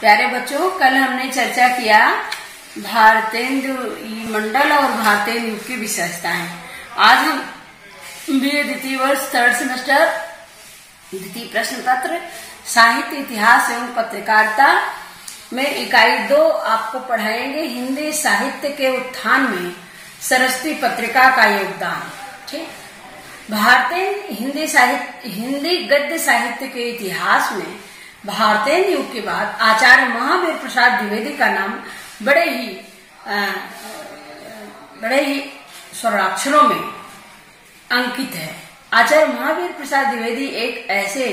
प्यारे बच्चों, कल हमने चर्चा किया भारतेंदु मंडल और भारतेंदु युग की विशेषताएं। आज हम बीए द्वितीय वर्ष थर्ड सेमेस्टर द्वितीय प्रश्न पत्र साहित्य इतिहास एवं पत्रकारिता में इकाई 2 आपको पढ़ाएंगे। हिंदी साहित्य के उत्थान में सरस्वती पत्रिका का योगदान। ठीक, भारतीय हिंदी गद्य साहित्य के इतिहास में भारतेंदु युग के बाद आचार्य महावीर प्रसाद द्विवेदी का नाम बड़े ही स्वराक्षरों में अंकित है। आचार्य महावीर प्रसाद द्विवेदी एक ऐसे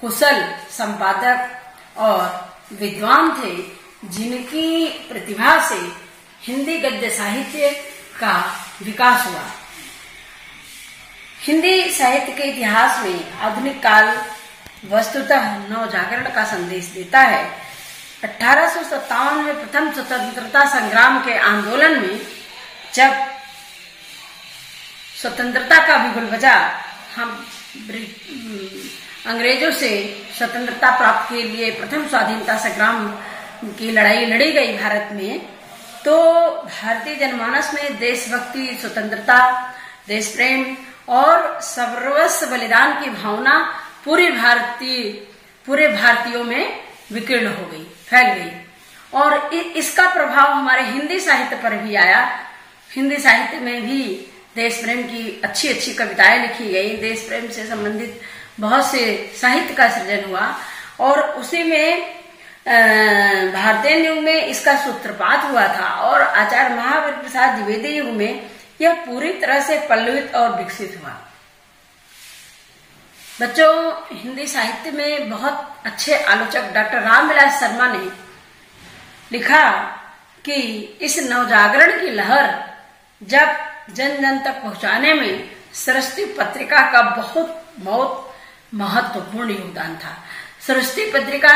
कुशल संपादक और विद्वान थे जिनकी प्रतिभा से हिंदी गद्य साहित्य का विकास हुआ। हिंदी साहित्य के इतिहास में आधुनिक काल वस्तुतः नवजागरण का संदेश देता है। 1857 में प्रथम स्वतंत्रता संग्राम के आंदोलन में जब स्वतंत्रता का बिगुल बजा, हम अंग्रेजों से स्वतंत्रता प्राप्त के लिए प्रथम स्वाधीनता संग्राम की लड़ाई लड़ी गई भारत में, तो भारतीय जनमानस में देशभक्ति, स्वतंत्रता, देश प्रेम और सर्वस्व बलिदान की भावना पूरे भारतीयों में विकीर्ण हो गई, फैल गई। और इसका प्रभाव हमारे हिंदी साहित्य पर भी आया। हिंदी साहित्य में भी देश प्रेम की अच्छी अच्छी कविताएं लिखी गई, देश प्रेम से संबंधित बहुत से साहित्य का सृजन हुआ और उसी में भारतीय युग में इसका सूत्रपात हुआ था और आचार्य महावीर प्रसाद द्विवेदी युग में यह पूरी तरह से पल्लवित और विकसित हुआ। बच्चों, हिंदी साहित्य में बहुत अच्छे आलोचक डॉक्टर रामविलास शर्मा ने लिखा कि इस नवजागरण की लहर जब जन जन तक पहुंचाने में सरस्वती पत्रिका का बहुत महत्वपूर्ण योगदान था। सरस्वती पत्रिका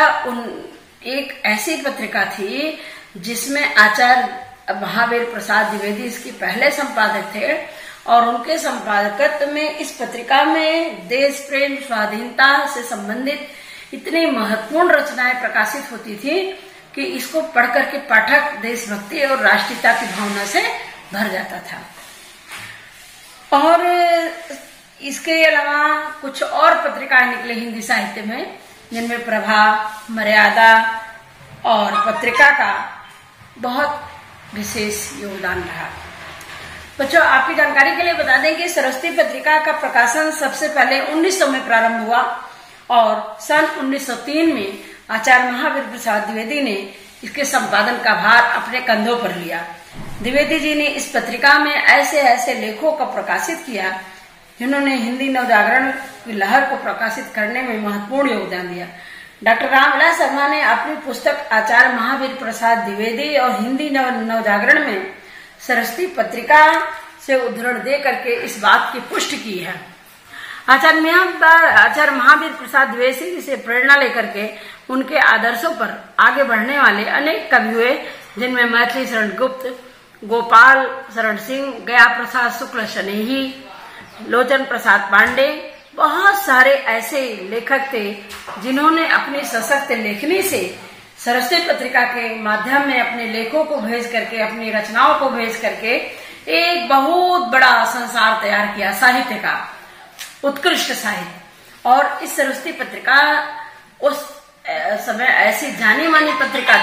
एक ऐसी पत्रिका थी जिसमें आचार्य महावीर प्रसाद द्विवेदी इसके पहले संपादक थे और उनके संपादकत्व में इस पत्रिका में देश प्रेम, स्वाधीनता से संबंधित इतनी महत्वपूर्ण रचनाएं प्रकाशित होती थी कि इसको पढ़ करके पाठक देशभक्ति और राष्ट्रीयता की भावना से भर जाता था। और इसके अलावा कुछ और पत्रिकाएं निकले हिंदी साहित्य में, जिनमें प्रभा, मर्यादा और पत्रिका का बहुत विशेष योगदान रहा। बच्चों, आपकी जानकारी के लिए बता दें कि सरस्वती पत्रिका का प्रकाशन सबसे पहले 1900 में प्रारंभ हुआ और सन 1903 में आचार्य महावीर प्रसाद द्विवेदी ने इसके संपादन का भार अपने कंधों पर लिया। द्विवेदी जी ने इस पत्रिका में ऐसे ऐसे लेखों को प्रकाशित किया जिन्होंने हिंदी नवजागरण की लहर को प्रकाशित करने में महत्वपूर्ण योगदान दिया। डॉक्टर रामविलास शर्मा ने अपनी पुस्तक आचार्य महावीर प्रसाद द्विवेदी और हिंदी नवजागरण में सरस्वती पत्रिका से उद्धरण दे करके इस बात की पुष्टि की है। आचार्य महावीर प्रसाद द्विवेदी से प्रेरणा लेकर के उनके आदर्शों पर आगे बढ़ने वाले अनेक कवि हुए, जिनमें मैथिली शरण गुप्त, गोपाल शरण सिंह, गया प्रसाद शुक्ल शनेही, लोचन प्रसाद पांडे, बहुत सारे ऐसे लेखक थे जिन्होंने अपनी सशक्त लेखनी से सरस्वती पत्रिका के माध्यम में अपने लेखों को भेज करके, अपनी रचनाओं को भेज करके एक बहुत बड़ा संसार तैयार किया साहित्य का, उत्कृष्ट साहित्य। और इस सरस्वती पत्रिका उस समय ऐसी जानी मानी पत्रिका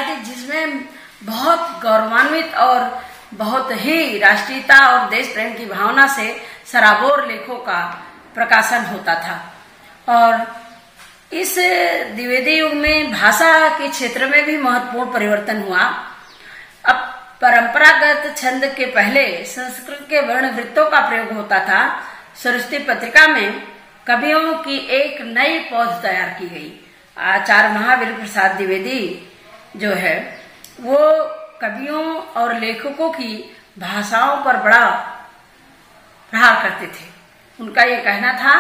थी जिसमें बहुत गौरवान्वित और बहुत ही राष्ट्रीयता और देश प्रेम की भावना से सराबोर लेखों का प्रकाशन होता था। और इस द्विवेदी युग में भाषा के क्षेत्र में भी महत्वपूर्ण परिवर्तन हुआ। अब परंपरागत छंद के पहले संस्कृत के वर्ण वृत्तों का प्रयोग होता था। सरस्वती पत्रिका में कवियों की एक नई पौध तैयार की गई। आचार्य महावीर प्रसाद द्विवेदी जो है वो कवियों और लेखकों की भाषाओं पर बड़ा प्रहार करते थे। उनका ये कहना था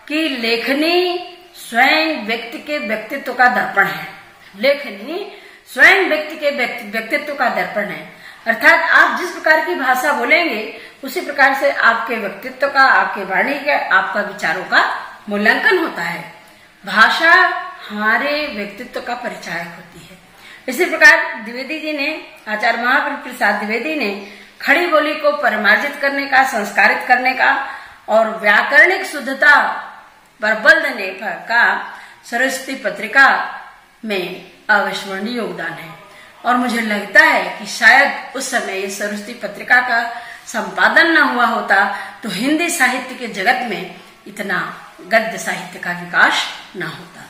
कि लेखनी स्वयं व्यक्ति के व्यक्तित्व का दर्पण है। लेखनी स्वयं व्यक्ति के व्यक्तित्व का दर्पण है, अर्थात आप जिस प्रकार की भाषा बोलेंगे उसी प्रकार से आपके व्यक्तित्व का, आपके वाणी का, आपका विचारों का मूल्यांकन होता है। भाषा हमारे व्यक्तित्व का परिचायक होती है। इसी प्रकार द्विवेदी जी ने, आचार्य महावीर प्रसाद द्विवेदी ने खड़ी बोली को परिमार्जित करने का, संस्कारित करने का और व्याकरणिक शुद्धता पर बल देने का सरस्वती पत्रिका में अविस्मरणीय योगदान है। और मुझे लगता है कि शायद उस समय ये सरस्वती पत्रिका का संपादन न हुआ होता तो हिंदी साहित्य के जगत में इतना गद्य साहित्य का विकास न होता।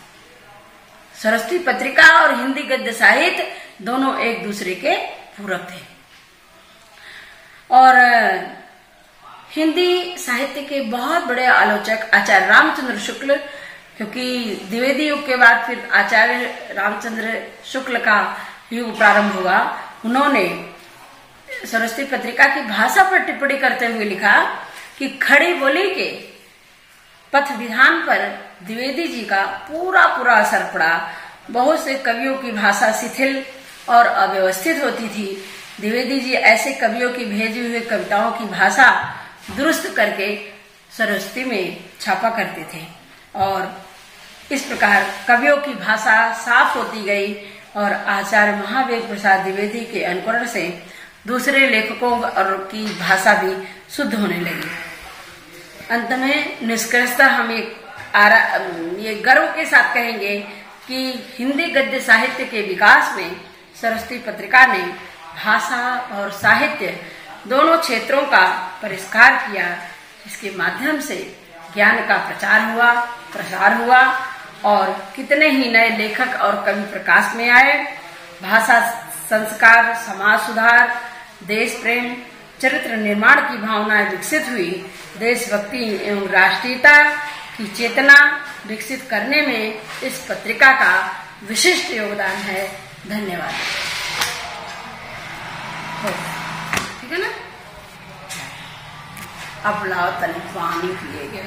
सरस्वती पत्रिका और हिंदी गद्य साहित्य दोनों एक दूसरे के पूरक थे। और हिंदी साहित्य के बहुत बड़े आलोचक आचार्य रामचंद्र शुक्ल, क्योंकि द्विवेदी युग के बाद फिर आचार्य रामचंद्र शुक्ल का युग प्रारंभ हुआ, उन्होंने सरस्वती पत्रिका की भाषा पर टिप्पणी करते हुए लिखा कि खड़ी बोली के पथ विधान पर द्विवेदी जी का पूरा असर पड़ा। बहुत से कवियों की भाषा शिथिल और अव्यवस्थित होती थी। द्विवेदी जी ऐसे कवियों की भेजी हुई कविताओं की भाषा दुरुस्त करके सरस्वती में छापा करते थे और इस प्रकार कवियों की भाषा साफ होती गई और आचार्य महावीर प्रसाद द्विवेदी के अनुकरण से दूसरे लेखकों की भाषा भी शुद्ध होने लगी। अंत में निष्कर्षतः हम ये गर्व के साथ कहेंगे कि हिंदी गद्य साहित्य के विकास में सरस्वती पत्रिका ने भाषा और साहित्य दोनों क्षेत्रों का परिष्कार किया। इसके माध्यम से ज्ञान का प्रसार हुआ और कितने ही नए लेखक और कवि प्रकाश में आए। भाषा संस्कार, समाज सुधार, देश प्रेम, चरित्र निर्माण की भावनाएं विकसित हुई। देशभक्ति एवं राष्ट्रीयता की चेतना विकसित करने में इस पत्रिका का विशिष्ट योगदान है। धन्यवाद। ठीक है ना? अब लाओ तनी पानी पिएंगे।